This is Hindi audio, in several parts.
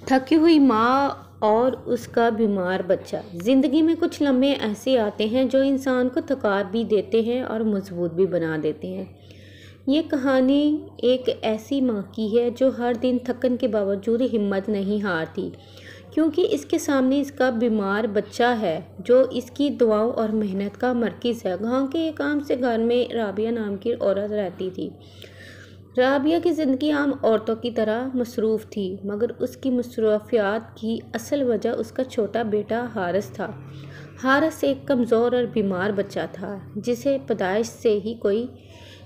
थकी हुई माँ और उसका बीमार बच्चा। ज़िंदगी में कुछ लम्हे ऐसे आते हैं जो इंसान को थका भी देते हैं और मजबूत भी बना देते हैं। ये कहानी एक ऐसी माँ की है जो हर दिन थकन के बावजूद हिम्मत नहीं हारती, क्योंकि इसके सामने इसका बीमार बच्चा है जो इसकी दुआओं और मेहनत का मरकज़ है। गाँव के एक आम से घर में राबिया नाम की औरत रहती थी। राबिया की ज़िंदगी आम औरतों की तरह मसरूफ़ थी, मगर उसकी मसरूफियात की असल वजह उसका छोटा बेटा हारिस था। हारिस एक कमज़ोर और बीमार बच्चा था जिसे पैदाइश से ही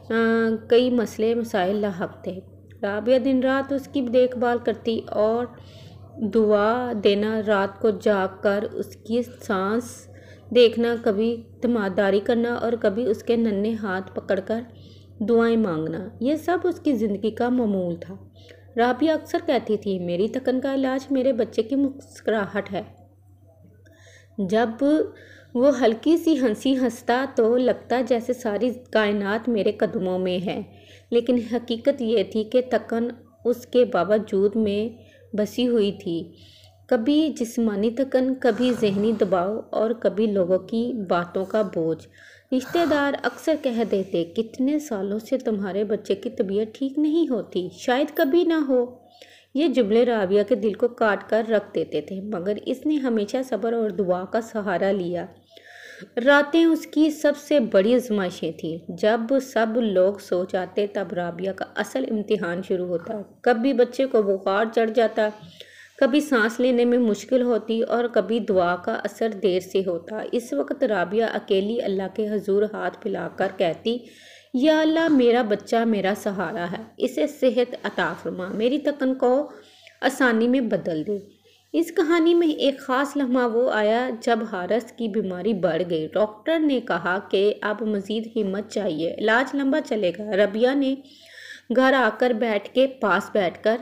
कई मसले मसाइल लाहक थे। राबिया दिन रात उसकी देखभाल करती और दुआ देना, रात को जाग कर उसकी सांस देखना, कभी तमादारी करना और कभी उसके नन्हे हाथ पकड़कर दुआएं मांगना, यह सब उसकी ज़िंदगी का मामूल था। राबिया अक्सर कहती थी, मेरी थकन का इलाज मेरे बच्चे की मुस्कुराहट है। जब वो हल्की सी हंसी हंसता तो लगता जैसे सारी कायनात मेरे कदमों में है। लेकिन हकीकत ये थी कि थकन उसके बावजूद में बसी हुई थी। कभी जिस्मानी थकन, कभी जहनी दबाव और कभी लोगों की बातों का बोझ। रिश्तेदार अक्सर कह देते, कितने सालों से तुम्हारे बच्चे की तबीयत ठीक नहीं होती, शायद कभी ना हो। ये जुमले राबिया के दिल को काट कर रख देते थे, मगर इसने हमेशा सब्र और दुआ का सहारा लिया। रातें उसकी सबसे बड़ी आजमाइशें थी। जब सब लोग सो जाते तब राबिया का असल इम्तिहान शुरू होता। कभी बच्चे को बुखार चढ़ जाता, कभी सांस लेने में मुश्किल होती और कभी दुआ का असर देर से होता। इस वक्त राबिया अकेली अल्लाह के हजूर हाथ फैलाकर कहती, या अल्लाह, मेरा बच्चा मेरा सहारा है, इसे सेहत अता फरमा, मेरी थकन को आसानी में बदल दे। इस कहानी में एक ख़ास लम्हा वो आया जब हारिस की बीमारी बढ़ गई। डॉक्टर ने कहा कि अब मज़ीद हिम्मत चाहिए, इलाज लंबा चलेगा। रबिया ने घर आकर पास बैठकर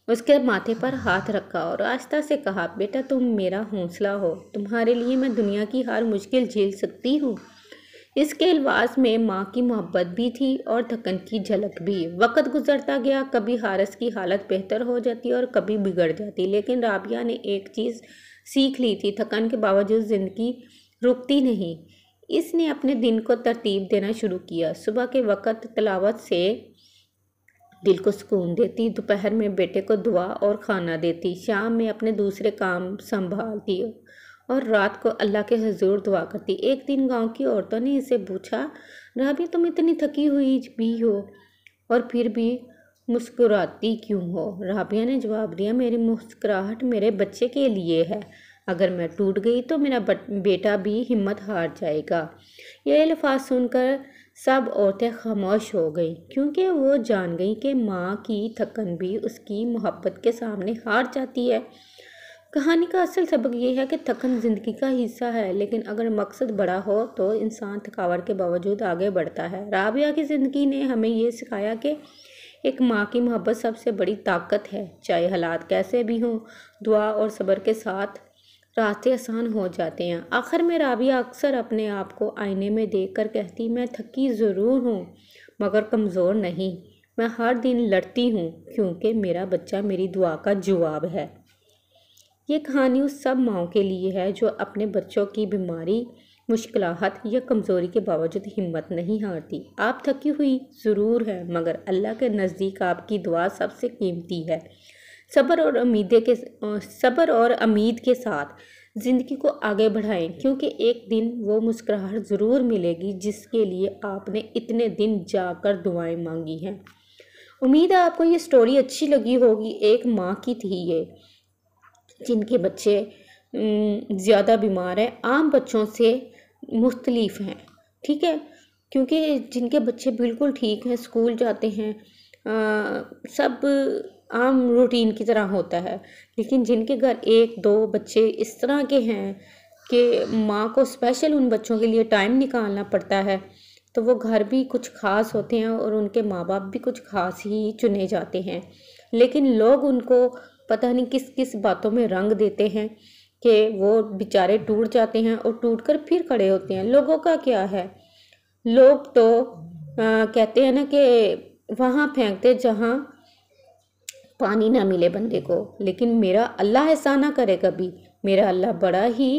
उसके माथे पर हाथ रखा और आस्था से कहा, बेटा तुम मेरा हौसला हो, तुम्हारे लिए मैं दुनिया की हर मुश्किल झेल सकती हूँ। इसके अल्फाज में माँ की मोहब्बत भी थी और थकन की झलक भी। वक्त गुजरता गया, कभी हारिस की हालत बेहतर हो जाती और कभी बिगड़ जाती, लेकिन राबिया ने एक चीज़ सीख ली थी, थकन के बावजूद ज़िंदगी रुकती नहीं। इसने अपने दिन को तरतीब देना शुरू किया। सुबह के वक्त तिलावत से दिल को सुकून देती, दोपहर में बेटे को दुआ और खाना देती, शाम में अपने दूसरे काम संभालती और रात को अल्लाह के हजूर दुआ करती। एक दिन गांव की औरतों ने इसे पूछा, राबिया तुम इतनी थकी हुई भी हो और फिर भी मुस्कुराती क्यों हो? राबिया ने जवाब दिया, मेरी मुस्कुराहट मेरे बच्चे के लिए है, अगर मैं टूट गई तो मेरा बेटा भी हिम्मत हार जाएगा। यह अल्फाज सुनकर सब औरतें खामोश हो गईं, क्योंकि वो जान गईं कि माँ की थकन भी उसकी मोहब्बत के सामने हार जाती है। कहानी का असल सबक ये है कि थकन ज़िंदगी का हिस्सा है, लेकिन अगर मकसद बड़ा हो तो इंसान थकावट के बावजूद आगे बढ़ता है। राबिया की ज़िंदगी ने हमें ये सिखाया कि एक माँ की मोहब्बत सबसे बड़ी ताकत है। चाहे हालात कैसे भी हों, दुआ और सब्र के साथ रास्ते आसान हो जाते हैं। आखिर में राबिया अक्सर अपने आप को आईने में देखकर कहती, मैं थकी ज़रूर हूँ मगर कमज़ोर नहीं, मैं हर दिन लड़ती हूँ क्योंकि मेरा बच्चा मेरी दुआ का जवाब है। ये कहानी उस सब माँओं के लिए है जो अपने बच्चों की बीमारी, मुश्किलात या कमज़ोरी के बावजूद हिम्मत नहीं हारती। आप थकी हुई ज़रूर है, मगर अल्लाह के नज़दीक आपकी दुआ सबसे कीमती है। सब्र और उम्मीद के साथ ज़िंदगी को आगे बढ़ाएं, क्योंकि एक दिन वो मुस्कुराहट ज़रूर मिलेगी जिसके लिए आपने इतने दिन जाकर दुआएं मांगी हैं। उम्मीद है आपको ये स्टोरी अच्छी लगी होगी। एक माँ की थी ये, जिनके बच्चे ज़्यादा बीमार हैं, आम बच्चों से मुख्तलिफ हैं, ठीक है, क्योंकि जिनके बच्चे बिल्कुल ठीक हैं, स्कूल जाते हैं, सब आम रूटीन की तरह होता है, लेकिन जिनके घर एक दो बच्चे इस तरह के हैं कि माँ को स्पेशल उन बच्चों के लिए टाइम निकालना पड़ता है, तो वो घर भी कुछ ख़ास होते हैं और उनके माँ बाप भी कुछ ख़ास ही चुने जाते हैं। लेकिन लोग उनको पता नहीं किस किस बातों में रंग देते हैं कि वो बेचारे टूट जाते हैं और टूट कर फिर खड़े होते हैं। लोगों का क्या है, लोग तो कहते हैं ना कि वहाँ फेंकते जहाँ पानी ना मिले बंदे को, लेकिन मेरा अल्लाह ऐसा ना करे कभी। मेरा अल्लाह बड़ा ही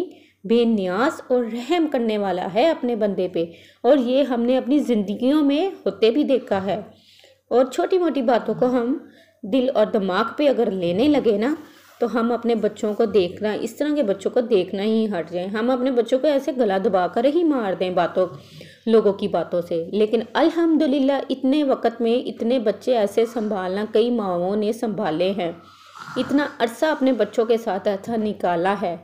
बेनियाज और रहम करने वाला है अपने बंदे पे, और ये हमने अपनी ज़िंदगियों में होते भी देखा है। और छोटी मोटी बातों को हम दिल और दिमाग पे अगर लेने लगे ना, तो हम अपने बच्चों को देखना, इस तरह के बच्चों को देखना ही हट जाए। हम अपने बच्चों को ऐसे गला दबा कर ही मार दें लोगों की बातों से। लेकिन अल्हम्दुलिल्लाह इतने वक्त में इतने बच्चे ऐसे संभालना कई माओं ने संभाले हैं, इतना अरसा अपने बच्चों के साथ ऐसा निकाला है।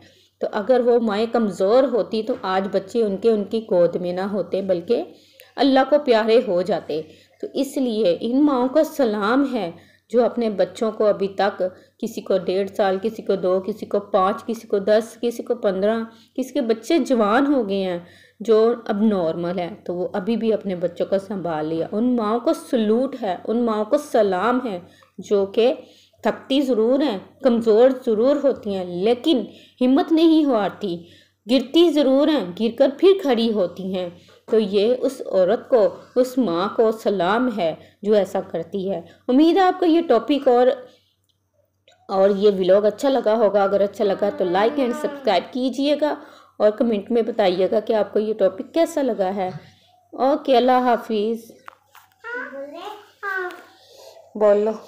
तो अगर वो माएँ कमज़ोर होती तो आज बच्चे उनकी गोद में ना होते, बल्कि अल्लाह को प्यारे हो जाते। तो इसलिए इन माओं को सलाम है जो अपने बच्चों को अभी तक, किसी को 1.5 साल, किसी को 2, किसी को 5, किसी को 10, किसी को 15, किसी के बच्चे जवान हो गए हैं जो अब नॉर्मल है, तो वो अभी भी अपने बच्चों को संभाल लिया। उन माओं को सलूट है, उन माओं को सलाम है जो कि थकती ज़रूर हैं, कमज़ोर ज़रूर होती हैं, लेकिन हिम्मत नहीं हारती, गिरती ज़रूर हैं, गिरकर फिर खड़ी होती हैं। तो ये उस औरत को, उस माँ को सलाम है जो ऐसा करती है। उम्मीद है आपको ये टॉपिक और ये व्लॉग अच्छा लगा होगा। अगर अच्छा लगा तो लाइक एंड सब्सक्राइब कीजिएगा और कमेंट में बताइएगा कि आपको ये टॉपिक कैसा लगा है। ओके, अल्लाह हाफिज़। बोलो।